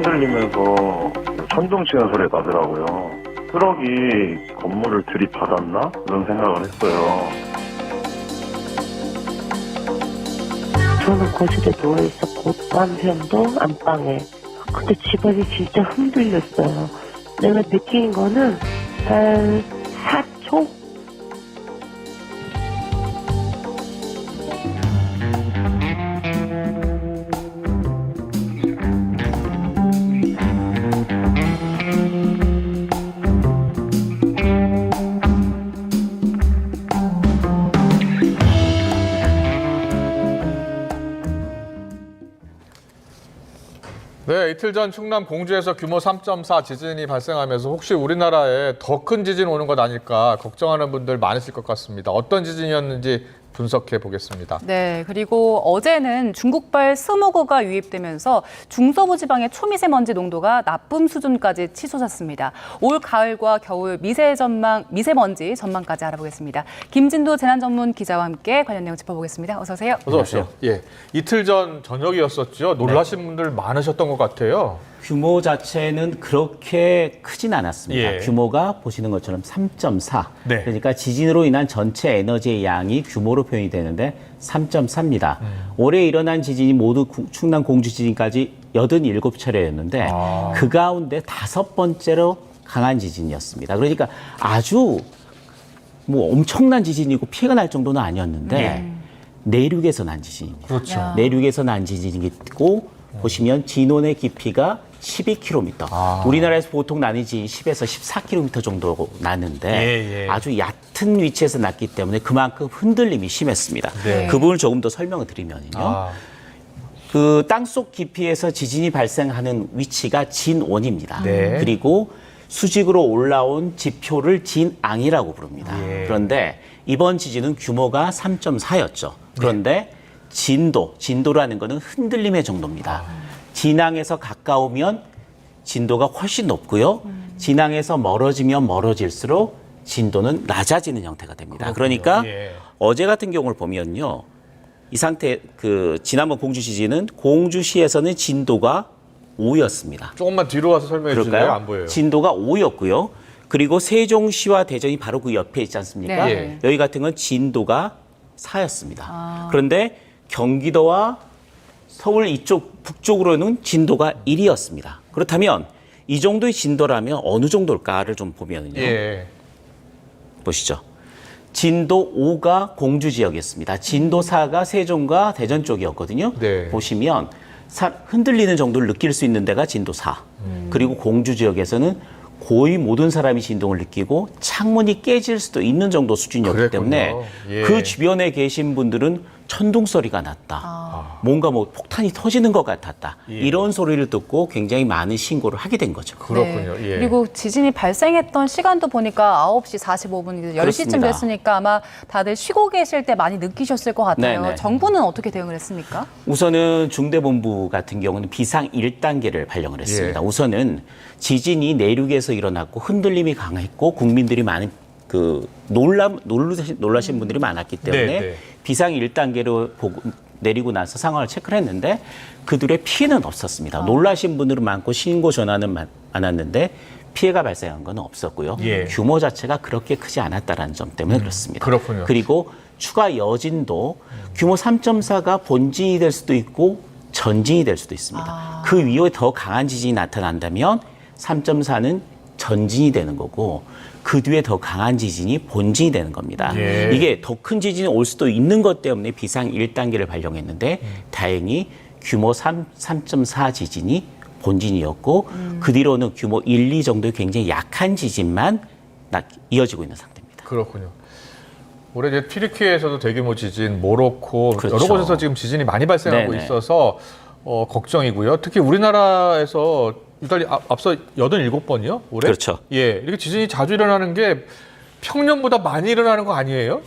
흔들리면서 천둥 치는 소리가 나더라고요. 트럭이 건물을 들이받았나? 그런 생각을 했어요. 저는 거실에 누워있었고 남편도 안방에. 근데 집안이 진짜 흔들렸어요. 내가 느낀 거는 한 4초? 네, 이틀 전 충남 공주에서 규모 3.4 지진이 발생하면서 혹시 우리나라에 더 큰 지진 오는 것 아닐까 걱정하는 분들 많으실 것 같습니다. 어떤 지진이었는지 분석해 보겠습니다. 네, 그리고 어제는 중국발 스모그가 유입되면서 중서부 지방의 초미세먼지 농도가 나쁨 수준까지 치솟았습니다. 올 가을과 겨울 미세먼지 전망까지 알아보겠습니다. 김진도 재난전문 기자와 함께 관련 내용 짚어보겠습니다. 어서 오세요. 어서 오십시오. 예, 이틀 전 저녁이었었죠. 놀라신 분들 많으셨던 것 같아요. 규모 자체는 그렇게 크진 않았습니다. 예. 규모가 보시는 것처럼 3.4. 네. 그러니까 지진으로 인한 전체 에너지의 양이 규모로 표현이 되는데 3.4입니다. 올해 일어난 지진이 모두 충남 공주 지진까지 87차례였는데 그 가운데 5번째로 강한 지진이었습니다. 그러니까 아주 뭐 엄청난 지진이고 피해가 날 정도는 아니었는데 내륙에서 난 지진입니다. 그렇죠. 내륙에서 난 지진이고 보시면 진원의 깊이가 12km. 우리나라에서 보통 나는 지진이 10에서 14km 정도 나는데 아주 얕은 위치에서 났기 때문에 그만큼 흔들림이 심했습니다. 네. 그 부분을 조금 더 설명을 드리면요. 그 땅속 깊이에서 지진이 발생하는 위치가 진원입니다. 네. 그리고 수직으로 올라온 지표를 진앙이라고 부릅니다. 그런데 이번 지진은 규모가 3.4였죠. 그런데 진도라는 거는 흔들림의 정도입니다. 진앙에서 가까우면 진도가 훨씬 높고요. 진앙에서 멀어지면 멀어질수록 진도는 낮아지는 형태가 됩니다. 그러니까 어제 같은 경우를 보면요. 이 상태, 지난번 공주 지진은 공주시에서는 진도가 5였습니다. 조금만 뒤로 와서 설명해 주실래요? 안 보여요. 진도가 5였고요. 그리고 세종시와 대전이 바로 그 옆에 있지 않습니까? 네. 여기 같은 건 진도가 4였습니다. 그런데 경기도와 서울 이쪽 북쪽으로는 진도가 1이었습니다. 그렇다면 이 정도의 진도라면 어느 정도일까를 좀 보면요. 보시죠. 진도 5가 공주 지역이었습니다. 진도 4가 세종과 대전 쪽이었거든요. 네. 보시면 흔들리는 정도를 느낄 수 있는 데가 진도 4. 그리고 공주 지역에서는 거의 모든 사람이 진동을 느끼고 창문이 깨질 수도 있는 정도 수준이었기 때문에 그 주변에 계신 분들은 천둥 소리가 났다. 뭔가 뭐 폭탄이 터지는 것 같았다. 이런 소리를 듣고 굉장히 많은 신고를 하게 된 거죠. 그렇군요. 네. 그리고 지진이 발생했던 시간도 보니까 9시 45분, 10시쯤 됐으니까 아마 다들 쉬고 계실 때 많이 느끼셨을 것 같아요. 네네. 정부는 어떻게 대응을 했습니까? 우선은 중대본부 같은 경우는 비상 1단계를 발령을 했습니다. 우선은 지진이 내륙에서 일어났고 흔들림이 강했고 국민들이 많은 놀라신 분들이 많았기 때문에 비상 1단계로 내리고 나서 상황을 체크를 했는데 그들의 피해는 없었습니다. 놀라신 분들은 많고 신고 전화는 많았는데 피해가 발생한 건 없었고요. 규모 자체가 그렇게 크지 않았다는 점 때문에 그렇습니다. 그렇군요. 그리고 추가 여진도 규모 3.4가 본진이 될 수도 있고 전진이 될 수도 있습니다. 그 위에 더 강한 지진이 나타난다면 3.4는 전진이 되는 거고 그 뒤에 더 강한 지진이 본진이 되는 겁니다. 이게 더 큰 지진이 올 수도 있는 것 때문에 비상 1단계를 발령했는데 다행히 규모 3.4 지진이 본진이었고 그 뒤로는 규모 1, 2 정도의 굉장히 약한 지진만 이어지고 있는 상태입니다. 그렇군요. 올해 이제 튀르키예에서도 대규모 지진, 모로코 그렇죠. 여러 곳에서 지금 지진이 많이 발생하고 있어서 걱정이고요. 특히 우리나라에서 이달리 앞서 87번이요? 올해? 그렇죠. 이렇게 지진이 자주 일어나는 게 평년보다 많이 일어나는 거 아니에요?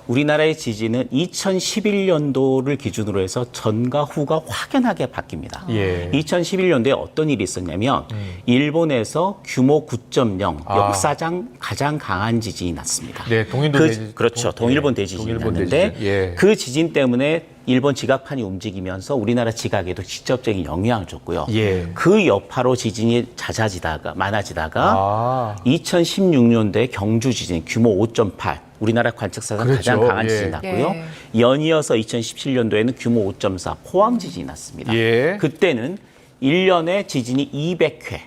우리나라의 지진은 2011년도를 기준으로 해서 전과 후가 확연하게 바뀝니다. 예. 2011년도에 어떤 일이 있었냐면 일본에서 규모 9.0 역사상 가장 강한 지진이 났습니다. 네, 동일본 대지진. 그렇죠. 동일본 대지진이 동일본 났는데 대지진. 예. 그 지진 때문에 일본 지각판이 움직이면서 우리나라 지각에도 직접적인 영향을 줬고요. 예. 그 여파로 지진이 많아지다가 2016년도에 경주 지진 규모 5.8 우리나라 관측사상 그렇죠. 가장 강한 예. 지진이 났고요. 예. 연이어서 2017년도에는 규모 5.4 포항 지진이 났습니다. 예. 그때는 1년에 지진이 200회,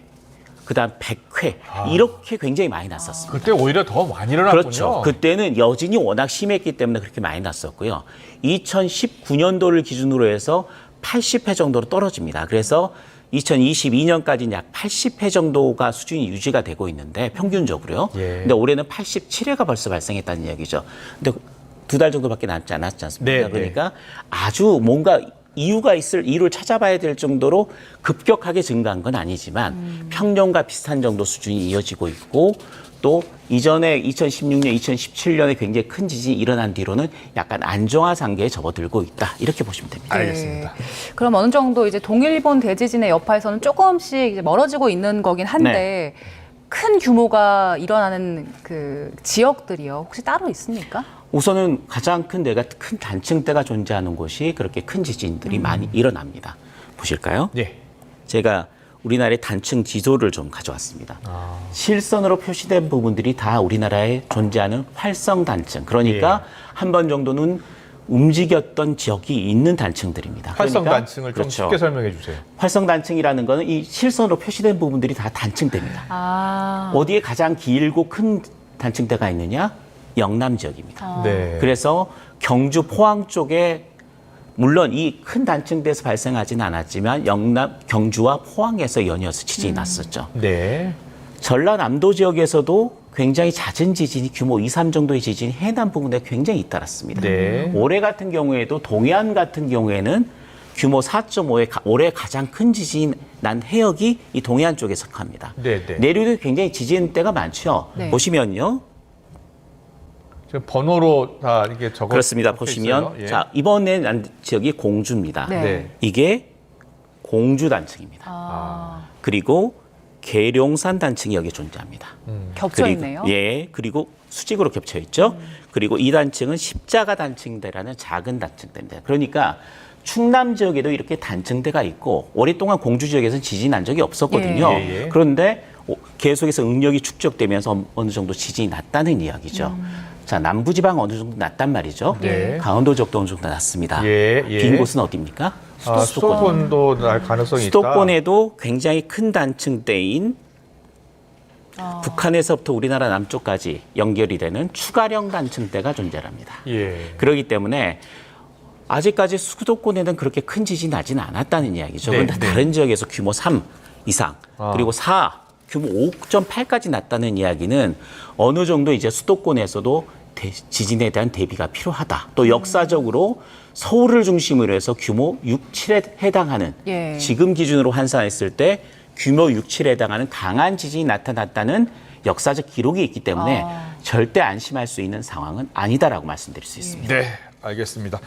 그다음 100회 이렇게 굉장히 많이 났었습니다. 그때 오히려 더 많이 일어났군요. 그렇죠. 그때는 여진이 워낙 심했기 때문에 그렇게 많이 났었고요. 2019년도를 기준으로 해서 80회 정도로 떨어집니다. 그래서 2022년까지는 약 80회 정도가 수준이 유지가 되고 있는데 평균적으로요. 예. 근데 올해는 87회가 벌써 발생했다는 이야기죠. 근데 2달 정도밖에 남지 않았습니까? 네, 그러니까 아주 뭔가 이유를 찾아봐야 될 정도로 급격하게 증가한 건 아니지만 평년과 비슷한 정도 수준이 이어지고 있고 또 이전에 2016년, 2017년에 굉장히 큰 지진이 일어난 뒤로는 약간 안정화 단계에 접어들고 있다. 이렇게 보시면 됩니다. 알겠습니다. 그럼 어느 정도 이제 동일본 대지진의 여파에서는 조금씩 이제 멀어지고 있는 거긴 한데 큰 규모가 일어나는 그 지역들이요. 혹시 따로 있습니까? 우선은 가장 큰 단층대가 존재하는 곳이 그렇게 큰 지진들이 많이 일어납니다. 보실까요? 예. 제가 우리나라의 단층 지도를 좀 가져왔습니다. 실선으로 표시된 부분들이 다 우리나라에 존재하는 활성 단층. 그러니까 한 번 정도는 움직였던 지역이 있는 단층들입니다. 활성 그러니까, 단층을 좀 그렇죠. 쉽게 설명해 주세요. 활성 단층이라는 거는 이 실선으로 표시된 부분들이 다 단층대입니다. 어디에 가장 길고 큰 단층대가 있느냐? 영남 지역입니다. 네. 그래서 경주 포항 쪽에 물론 이 큰 단층대에서 발생하지는 않았지만 경주와 포항에서 연이어서 지진이 났었죠. 네. 전라남도 지역에서도 굉장히 잦은 지진이 규모 2, 3 정도의 지진이 해남 부분에 굉장히 잇따랐습니다. 네. 올해 같은 경우에도 동해안 같은 경우에는 규모 4.5의 올해 가장 큰 지진이 난 해역이 이 동해안 쪽에 속합니다. 네, 네. 내륙도 굉장히 지진대가 많죠. 네. 보시면요. 지금 번호로 다 이게 적어 그렇습니다. 적혀 보시면 있어요. 예. 자 이번에 난 지역이 공주입니다. 네. 네. 이게 공주 단층입니다. 그리고 계룡산 단층이 여기 존재합니다. 겹쳐 있네요. 예, 그리고 수직으로 겹쳐 있죠. 그리고 이 단층은 십자가 단층대라는 작은 단층대입니다. 그러니까 충남 지역에도 이렇게 단층대가 있고 오랫동안 공주 지역에서는 지진이 난 적이 없었거든요. 예, 예. 그런데 계속해서 응력이 축적되면서 어느 정도 지진이 났다는 이야기죠. 자, 남부지방 어느 정도 났단 말이죠. 네. 강원도 지역도 어느 정도 났습니다. 예, 예. 빈 곳은 어디입니까? 수도권도 날 가능성이 있다. 수도권에도 굉장히 큰 단층대인 북한에서부터 우리나라 남쪽까지 연결이 되는 추가령 단층대가 존재합니다. 예. 그렇기 때문에 아직까지 수도권에는 그렇게 큰 지진이 나지는 않았다는 이야기죠. 네, 그런데 네. 다른 지역에서 규모 3 이상 그리고 4, 규모 5.8까지 났다는 이야기는 어느 정도 이제 수도권에서도 지진에 대한 대비가 필요하다. 또 역사적으로 서울을 중심으로 해서 규모 6, 7에 해당하는 예. 지금 기준으로 환산했을 때 규모 6, 7에 해당하는 강한 지진이 나타났다는 역사적 기록이 있기 때문에 절대 안심할 수 있는 상황은 아니다라고 말씀드릴 수 있습니다. 네, 알겠습니다.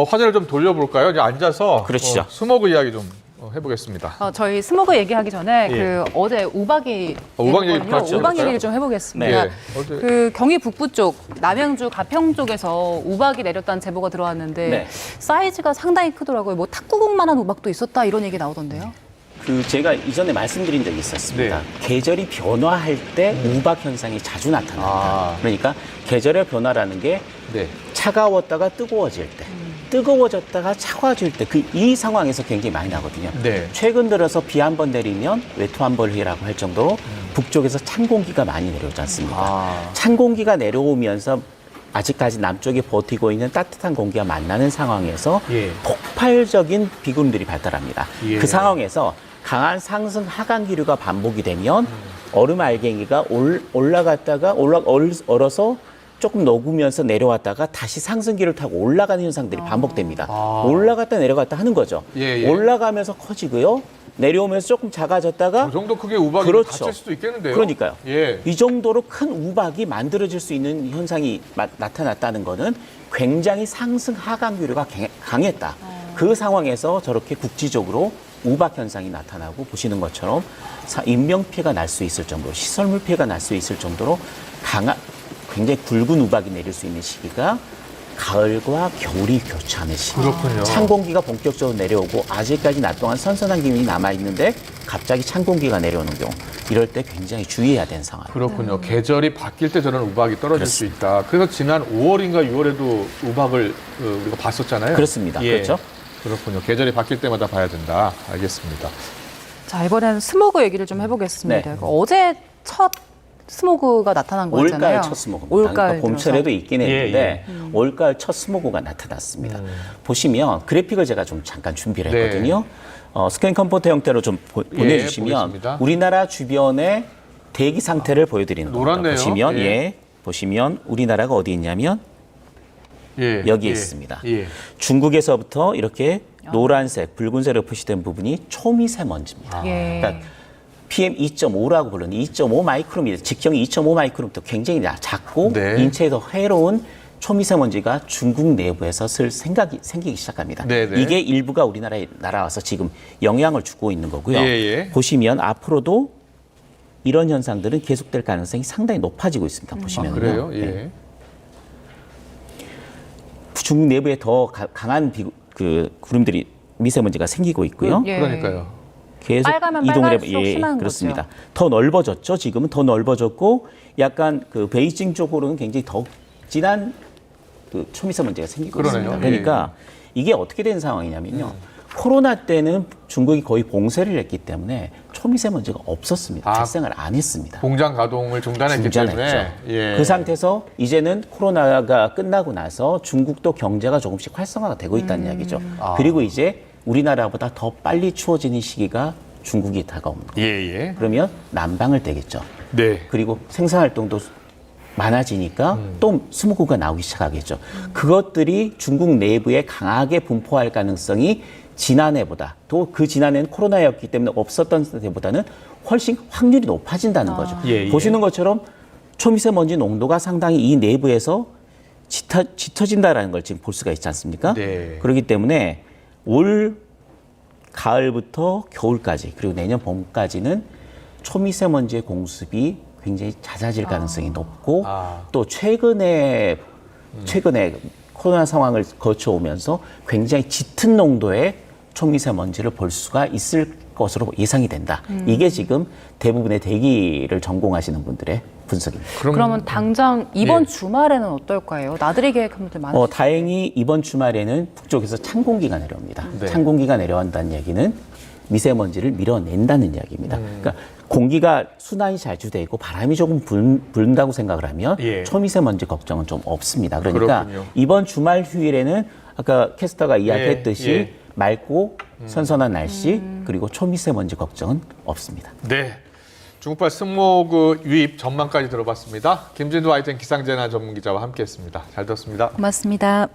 화제를 좀 돌려볼까요? 이제 앉아서 그러시죠. 스모그 이야기 좀 해보겠습니다. 저희 스모그 얘기하기 전에 예. 그 어제 우박이 우박 얘기 있거든요. 그렇죠. 우박 그럴까요? 얘기를 좀 해보겠습니다. 네. 어제- 그 경기 북부 쪽 남양주 가평 쪽에서 우박이 내렸다는 제보가 들어왔는데 네. 사이즈가 상당히 크더라고요. 뭐 탁구공만한 우박도 있었다 이런 얘기 나오던데요. 제가 이전에 말씀드린 적이 있었습니다. 계절이 변화할 때 우박 현상이 자주 나타납니다. 그러니까 계절의 변화라는 게 네. 차가웠다가 뜨거워질 때, 뜨거워졌다가 차가워질 때 이 상황에서 굉장히 많이 나거든요. 네. 최근 들어서 비 한 번 내리면 외투 한 벌이라고 할 정도로 북쪽에서 찬 공기가 많이 내려오지 않습니까? 찬 공기가 내려오면서 아직까지 남쪽에 버티고 있는 따뜻한 공기가 만나는 상황에서 예. 폭발적인 비구름들이 발달합니다. 예. 그 상황에서 강한 상승 하강 기류가 반복이 되면 얼음 알갱이가 얼어서 조금 녹으면서 내려왔다가 다시 상승기를 타고 올라가는 현상들이 반복됩니다. 올라갔다 내려갔다 하는 거죠. 예, 예. 올라가면서 커지고요. 내려오면서 조금 작아졌다가 그 정도 크게 우박이 그렇죠. 닫힐 수도 있겠는데요. 그러니까요. 예. 이 정도로 큰 우박이 만들어질 수 있는 현상이 나타났다는 거는 굉장히 상승 하강 유료가 강했다. 그 상황에서 저렇게 국지적으로 우박 현상이 나타나고 보시는 것처럼 인명 피해가 날 수 있을 정도로 시설물 피해가 날 수 있을 정도로 굉장히 굵은 우박이 내릴 수 있는 시기가 가을과 겨울이 교차하는 시기. 그렇군요. 찬 공기가 본격적으로 내려오고 아직까지 낮 동안 선선한 기운이 남아있는데 갑자기 찬 공기가 내려오는 경우 이럴 때 굉장히 주의해야 되는 상황입니다. 그렇군요. 계절이 바뀔 때 저런 우박이 떨어질 수 있다. 그래서 지난 5월인가 6월에도 우박을 우리가 봤었잖아요. 그렇습니다. 예. 그렇죠. 그렇군요. 계절이 바뀔 때마다 봐야 된다. 알겠습니다. 자, 이번에는 스모그 얘기를 좀 해보겠습니다. 네. 어제 첫 스모그가 나타난 거잖아요. 올가을 첫 스모그입니다. 올가을 그러니까 봄철에도 들어서. 있긴 했는데 올가을 첫 스모그가 나타났습니다. 보시면 그래픽을 제가 좀 잠깐 준비를 네. 했거든요. 스캔 컴포터 형태로 좀 보내주시면 보겠습니다. 우리나라 주변의 대기 상태를 보여드리는 겁니다. 노랗네요. 보시면 예. 보시면 우리나라가 어디 있냐면 예. 여기에 예. 있습니다. 예. 중국에서부터 이렇게 노란색, 붉은색으로 표시된 부분이 초미세먼지입니다. 예. 그러니까 PM 2.5라고 부르는 2.5 마이크로미터, 직경이 2.5 마이크로미터 굉장히 작고 네. 인체에 더 해로운 초미세먼지가 중국 내부에서 생기기 시작합니다. 네, 네. 이게 일부가 우리나라에 날아와서 지금 영향을 주고 있는 거고요. 예, 예. 보시면 앞으로도 이런 현상들은 계속될 가능성이 상당히 높아지고 있습니다. 보시면요. 그래요? 예. 중국 내부에 더 강한 구름들이 미세먼지가 생기고 있고요. 예. 그러니까요. 계속 빨가면 이동을 빨갈수록 심한 그렇습니다. 거죠. 더 넓어졌죠. 지금은 더 넓어졌고 약간 그 베이징 쪽으로는 굉장히 더 진한 그 초미세먼지가 생기고 그러네요. 있습니다. 그러니까 이게 어떻게 된 상황이냐면요. 코로나 때는 중국이 거의 봉쇄를 했기 때문에 초미세먼지가 없었습니다. 아, 발생을 안 했습니다. 공장 가동을 중단했기 때문에 중단했죠. 예. 그 상태에서 이제는 코로나가 끝나고 나서 중국도 경제가 조금씩 활성화가 되고 있다는 이야기죠. 그리고 이제 우리나라보다 더 빨리 추워지는 시기가 중국이 다가옵니다. 예, 예. 그러면 난방을 떼겠죠. 네. 그리고 생산활동도 많아지니까 또 스모그가 나오기 시작하겠죠. 그것들이 중국 내부에 강하게 분포할 가능성이 지난해보다 또 그 지난해는 코로나였기 때문에 없었던 때보다는 훨씬 확률이 높아진다는 거죠. 예, 예. 보시는 것처럼 초미세먼지 농도가 상당히 이 내부에서 짙어진다라는 걸 지금 볼 수가 있지 않습니까? 네. 그렇기 때문에 올 가을부터 겨울까지 그리고 내년 봄까지는 초미세먼지의 공습이 굉장히 잦아질 가능성이 높고 또 최근에 코로나 상황을 거쳐오면서 굉장히 짙은 농도의 초미세먼지를 볼 수가 있을 것으로 예상이 된다. 이게 지금 대부분의 대기를 전공하시는 분들의 분석입니다. 그러면 당장 이번 예. 주말에는 어떨까요? 나들이 계획한 분들 많으시죠? 다행히 이번 주말에는 북쪽에서 찬 공기가 내려옵니다. 네. 찬 공기가 내려온다는 얘기는 미세먼지를 밀어낸다는 이야기입니다. 그러니까 공기가 순환이 잘 주돼 있고 바람이 조금 분다고 생각을 하면 예. 초미세먼지 걱정은 좀 없습니다. 그러니까 그렇군요. 이번 주말 휴일에는 아까 캐스터가 이야기했듯이 예. 맑고 선선한 날씨 그리고 초미세먼지 걱정은 없습니다. 네. 중국발 스모그 유입 전망까지 들어봤습니다. 김진두 ITN 기상재난 전문기자와 함께했습니다. 잘 들었습니다. 고맙습니다.